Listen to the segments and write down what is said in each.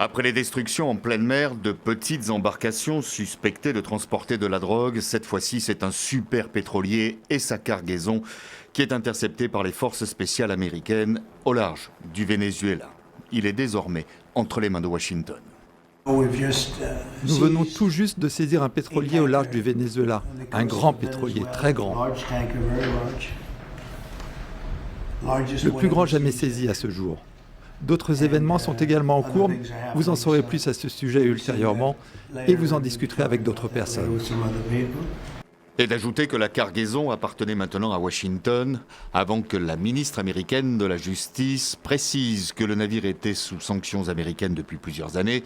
Après les destructions en pleine mer de petites embarcations suspectées de transporter de la drogue, cette fois-ci c'est un super pétrolier et sa cargaison qui est intercepté par les forces spéciales américaines au large du Venezuela. Il est désormais entre les mains de Washington. Nous venons tout juste de saisir un pétrolier au large du Venezuela, un grand pétrolier, très grand. Le plus grand jamais saisi à ce jour. D'autres événements sont également en cours. Vous en saurez plus à ce sujet ultérieurement et vous en discuterez avec d'autres personnes. Et d'ajouter que la cargaison appartenait maintenant à Washington, avant que la ministre américaine de la Justice précise que le navire était sous sanctions américaines depuis plusieurs années,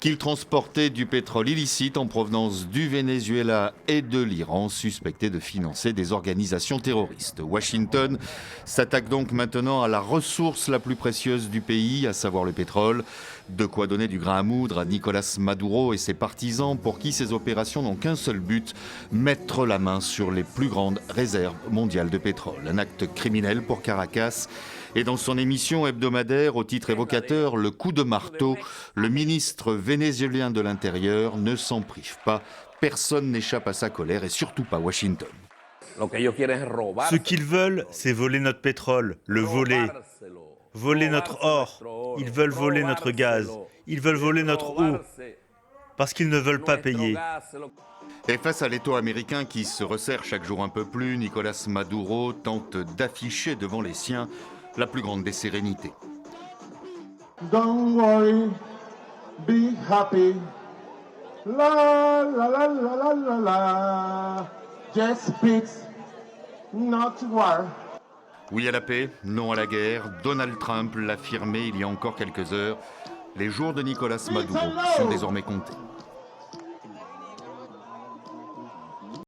qu'il transportait du pétrole illicite en provenance du Venezuela et de l'Iran, suspectés de financer des organisations terroristes. Washington s'attaque donc maintenant à la ressource la plus précieuse du pays, à savoir le pétrole. De quoi donner du grain à moudre à Nicolás Maduro et ses partisans, pour qui ces opérations n'ont qu'un seul but, mettre la main sur les plus grandes réserves mondiales de pétrole. Un acte criminel pour Caracas. Et dans son émission hebdomadaire au titre évocateur, Le coup de marteau, le ministre vénézuélien de l'Intérieur ne s'en prive pas. Personne n'échappe à sa colère et surtout pas Washington. Ce qu'ils veulent, c'est voler notre pétrole, le voler. Voler notre or. Ils veulent voler notre gaz. Ils veulent voler notre eau. Parce qu'ils ne veulent pas payer. Et face à l'étau américain qui se resserre chaque jour un peu plus, Nicolás Maduro tente d'afficher devant les siens la plus grande des sérénités. Don't worry, be happy. La la la la la la la. Just peace, not war. Oui à la paix, non à la guerre. Donald Trump l'affirmait il y a encore quelques heures. Les jours de Nicolás Maduro sont désormais comptés.